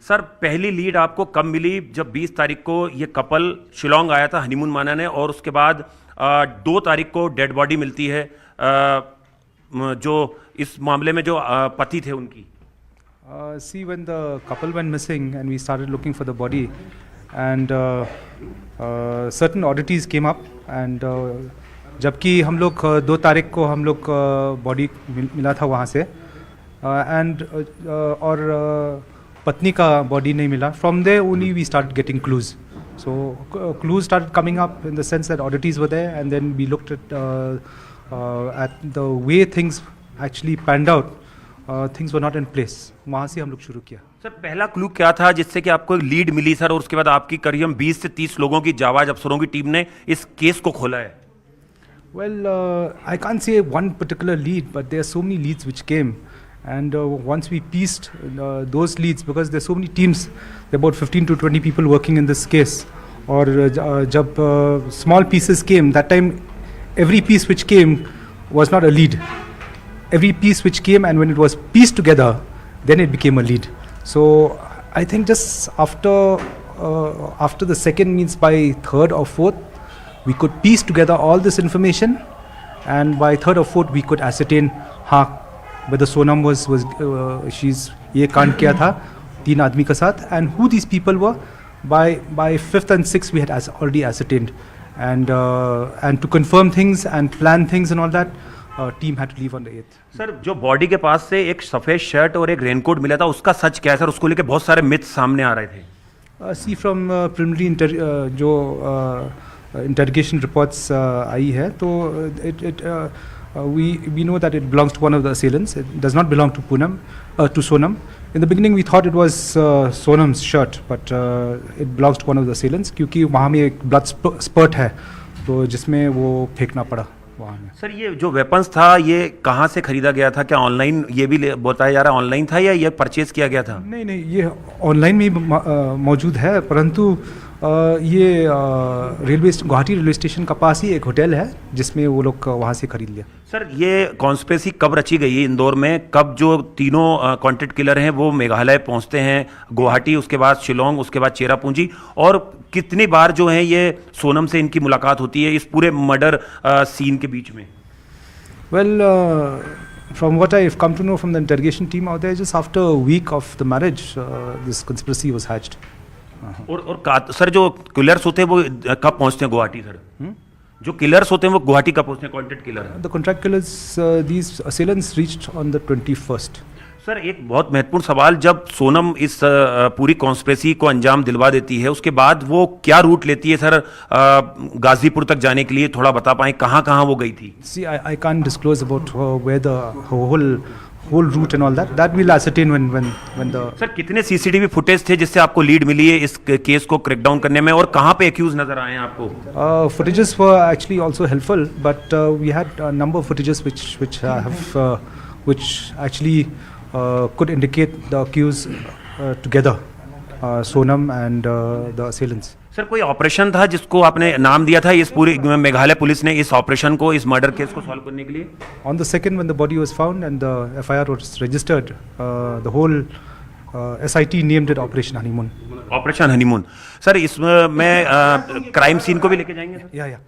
Sir पहली lead आपको कब मिली जब 20 तारीख को ये कपल शिलोंग आया था हनीमून मानाने और उसके बाद 2 तारीख को डेड बॉडी मिलती है जो इस मामले में जो पति थे उनकी? See, when the couple went missing and we started looking for the body, and certain oddities came up, and जबकि हम लोग 2 तारीख को हम लोग बॉडी मिला था वहाँ से, and और पत्नी का बॉडी नहीं मिला. From there only we started getting clues. So clues started coming up in the sense that oddities were there, and then we looked at the way things actually panned out. Things were not in place. वहाँ से हम लोग शुरू किया. Sir पहला clue क्या था जिससे कि आपको एक लीड मिली सर, और उसके बाद आपकी करीब 20 से 30 लोगों की जाबाज अफसरों की टीम ने इस केस को खोला है? Well, I can't say one particular lead, but there are so many leads which came, and once we pieced those leads, because there are so many teams, there are about 15 to 20 people working in this case. और जब small pieces came, that time every piece which came was not a lead. Every piece which came, and when it was pieced together, then it became a lead. So I think just after the second, means by third or fourth, we could piece together all this information, and by third or fourth we could ascertain हाँ whether Sonam was she's ये कांड किया था 3 आदमी के साथ, and who these people were. By 5th and 6th we had already ascertained, and to confirm things and plan things and all that, team had to leave on the 8th. Sir जो body के पास से एक सफेद shirt और एक raincoat मिला था, उसका सच क्या है सर? उसको लेके बहुत सारे मिथ्स सामने आ रहे थे. See, from preliminary जो interrogation reports आई है, तो we know that it belongs to one of the assailants. It does not belong to Sonam. In the beginning we thought it was Sonam's shirt, but it belongs to one of the assailants, क्योंकि वहाँ में एक blood spurt है, तो जिसमें वो फेंकना पड़ा वहाँ में. सर ये जो वेपन्स था ये कहाँ से खरीदा गया था? क्या ऑनलाइन ये भी बताया जा रहा है ऑनलाइन था या ये परचेज किया गया था? नहीं, ये ऑनलाइन में भी मौजूद है, परंतु ये गुवाहाटी रेलवे स्टेशन का पास ही एक होटल है जिसमें वो लोग वहाँ से खरीद लिया. सर ये कॉन्स्पिरेसी कब रची गई है इंदौर में? कब जो तीनों कॉन्टेक्ट किलर हैं वो मेघालय पहुँचते हैं, गुवाहाटी, उसके बाद शिलोंग, उसके बाद चेरापूंजी, और कितनी बार जो है ये सोनम से इनकी मुलाकात होती है इस पूरे मर्डर सीन के बीच में? Well, from what I've come to know from the interrogation team out there, just after a week of the marriage, this conspiracy was hatched. और सर जो किलर्स होते हैं वो कब पहुंचते हैं गुवाहाटी सर? जो किलर्स होते हैं वो गुवाहाटी कब पहुंचते हैं, contract killer? The contract killers, these assailants reached on the 21st. Sir एक बहुत महत्वपूर्ण सवाल, जब सोनम इस पूरी कॉन्स्पिरेसी को अंजाम दिलवा देती है उसके बाद वो क्या रूट लेती है सर गाजीपुर तक जाने के लिए? थोड़ा बता पाएं कहाँ वो गई थी? See, I can't disclose about where the whole route and all that. That we'll ascertain when the. Sir कितने सीसीटीवी फुटेज थे जिससे आपको लीड मिली है इस केस को क्रैकडाउन करने में, और कहाँ पे एक्यूज नजर आए हैं आपको? Footages were actually also helpful, but we had a number of footages which actually could indicate the accused together, Sonam and the assailants. Sir कोई ऑपरेशन था जिसको आपने नाम दिया था इस पूरी मेघालय पुलिस ने इस ऑपरेशन को, इस मर्डर केस को सॉल्व करने के लिए? On the second, when the body was found and the FIR was registered, the whole SIT named it Operation Honeymoon. Operation honeymoon. Sir इसमें क्राइम सीन को भी लेके जाएंगे सर? Yeah.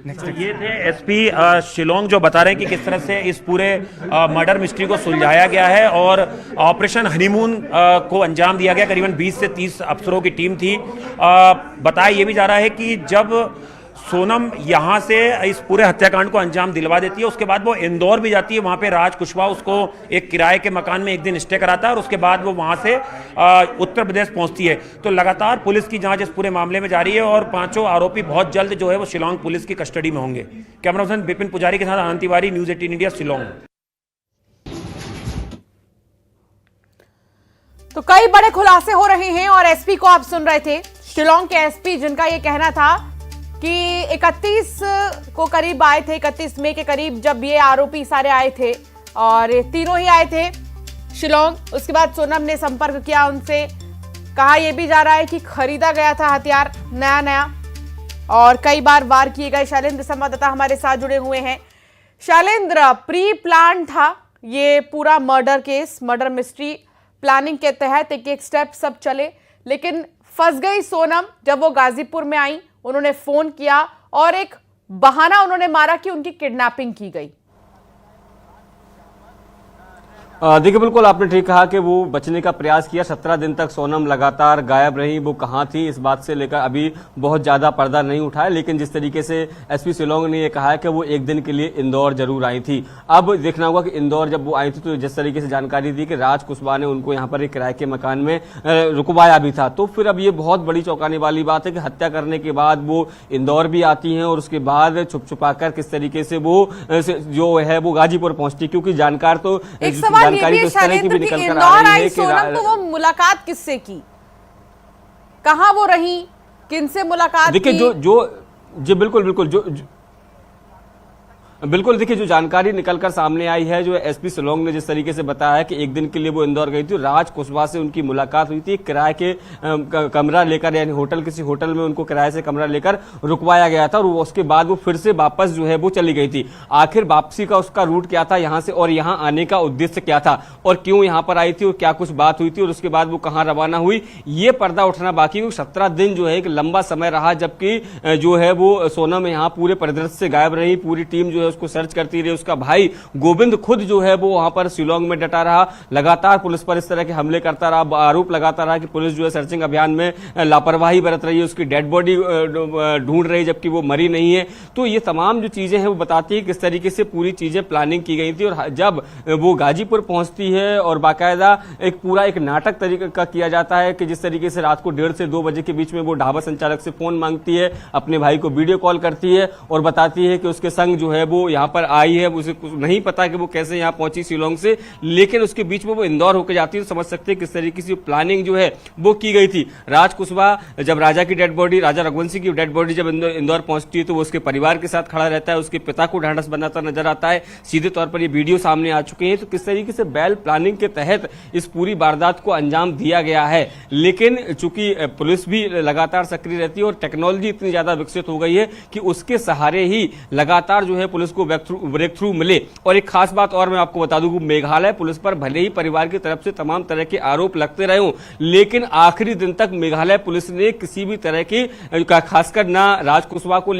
Next. ये थे एसपी शिलोंग जो बता रहे हैं कि किस तरह से इस पूरे मर्डर मिस्ट्री को सुलझाया गया है और ऑपरेशन हनीमून को अंजाम दिया गया. करीबन 20 से 30 अफसरों की टीम थी. बताया ये भी जा रहा है कि जब सोनम यहाँ से इस पूरे हत्याकांड को अंजाम दिलवा देती है उसके बाद वो इंदौर भी जाती है. वहाँ पे राज कुशवाहा उसको एक किराए के मकान में एक दिन स्टे कराता है और उसके बाद वो वहाँ से उत्तर प्रदेश पहुँचती है. तो लगातार पुलिस की जांच इस पूरे मामले में जारी है और 5 आरोपी बहुत जल्द जो है वो शिलोंग पुलिस की कस्टडी में होंगे. कैमरा पर्सन विपिन पुजारी के साथ आनंद तिवारी, न्यूज़ 18 इंडिया, शिलोंग. तो कई बड़े खुलासे हो रहे हैं और एसपी को आप सुन रहे थे, शिलोंग के एसपी, जिनका ये कहना था कि 31 को करीब आए थे, 31 मई के करीब जब ये आरोपी सारे आए थे और तीनों ही आए थे शिलोंग. उसके बाद सोनम ने संपर्क किया उनसे. कहा यह भी जा रहा है कि खरीदा गया था हथियार नया और कई बार वार किए गए. शैलेंद्र संवाददाता हमारे साथ जुड़े हुए हैं. शैलेंद्र, प्री प्लान था ये पूरा murder case, murder mystery planning के तहत एक एक स्टेप सब चले, लेकिन फंस गई सोनम। जब वो गाजीपुर में आई, उन्होंने फोन किया और एक बहाना उन्होंने मारा कि उनकी किडनैपिंग की गई। देखिए, बिल्कुल आपने ठीक कहा कि वो बचने का प्रयास किया। 17 दिन तक सोनम लगातार गायब रही। वो कहाँ थी, इस बात से लेकर अभी बहुत ज्यादा पर्दा नहीं उठा है, लेकिन जिस तरीके से एसपी शिलोंग ने ये कहा है कि वो एक दिन के लिए इंदौर जरूर आई थी। अब देखना होगा कि इंदौर जब वो आई थी तो जिस तरीके से जानकारी दी कि राज कुशवाहा ने उनको यहाँ पर एक किराए के मकान में रुकवाया भी था, तो फिर अब ये बहुत बड़ी चौंकाने वाली बात है कि हत्या करने के बाद वो इंदौर भी आती हैं और उसके बाद छुप छुपाकर किस तरीके से वो जो है वो गाजीपुर पहुंचती, क्योंकि जानकार तो जानकारी तो इस तरह की भी निकल कर आ रही है कि सोनम तो वो मुलाकात किससे की, कहां वो रही, किनसे मुलाकात की? देखिए जी बिल्कुल देखिए, जो जानकारी निकलकर सामने आई है, जो एसपी शिलोंग ने जिस तरीके से बताया कि एक दिन के लिए वो इंदौर गई थी, राज कुशवाहा से उनकी मुलाकात हुई थी। किराए के कमरा लेकर, यानी होटल, किसी होटल में उनको किराए से कमरा लेकर रुकवाया गया था और उसके बाद वो फिर से वापस जो है वो चली गई थी। आखिर वापसी का उसका रूट क्या था यहाँ से, और यहाँ आने का उद्देश्य क्या था, और क्यों यहाँ पर आई थी, और क्या कुछ बात हुई थी, और उसके बाद वो कहाँ रवाना हुई, ये पर्दा उठना बाकी है। 17 दिन जो है एक लंबा समय रहा, जबकि जो है वो सोनम यहाँ पूरे परिदृश्य से गायब रही। पूरी टीम जो है उसको सर्च करती रही। उसका भाई गोविंद खुद जो है वो वहां पर शिलोंग में डटा रहा, लगातार पुलिस पर इस तरह के हमले करता रहा, आरोप लगाता रहा कि पुलिस जो है सर्चिंग अभियान में लापरवाही बरत रही है, उसकी डेड बॉडी ढूंढ रही है जबकि वो मरी नहीं है। तो ये तमाम जो चीजें हैं वो बताती है किस तरीके से पूरी चीजें प्लानिंग की गई थी। और जब वो गाजीपुर पहुंचती है और बाकायदा एक पूरा एक नाटक तरीके का किया जाता है कि जिस तरीके से रात को 1:30 से 2 बजे के बीच में वो ढाबा संचालक से फोन मांगती है, अपने भाई को वीडियो कॉल करती है और बताती है कि उसके संग जो है वो यहाँ पर आई है। उसे कुछ नहीं पता कि वो कैसे यहाँ पहुंची शिलोंग से, लेकिन उसके बीच में वो इंदौर होकर जाती है। तो समझ सकते हैं किस तरीके से प्लानिंग जो है वो की गई थी। राज कुशवाहा जब राजा की डेड बॉडी, राजा रघुवंशी की डेड बॉडी जब इंदौर पहुंचती है तो वो उसके परिवार के साथ खड़ा रहता है, उसके पिता को ढांढस बनाता नजर आता है। सीधे तौर पर ये वीडियो सामने आ चुके हैं। तो किस तरीके से वेल प्लानिंग के तहत इस पूरी वारदात को अंजाम दिया गया है। लेकिन चूंकि पुलिस भी लगातार सक्रिय रहती है और टेक्नोलॉजी इतनी ज्यादा विकसित हो गई है कि उसके सहारे ही लगातार जो है पुलिस को ब्रेक थ्रू मिले। और एक खास बात और मैं आपको बता दूं, मेघालय पुलिस पर भले ही परिवार की तरफ से तमाम तरह के आरोप लगते रहे हों, लेकिन आखिरी दिन तक मेघालय पुलिस ने किसी भी तरह की, खासकर ना राज कुशवाहा को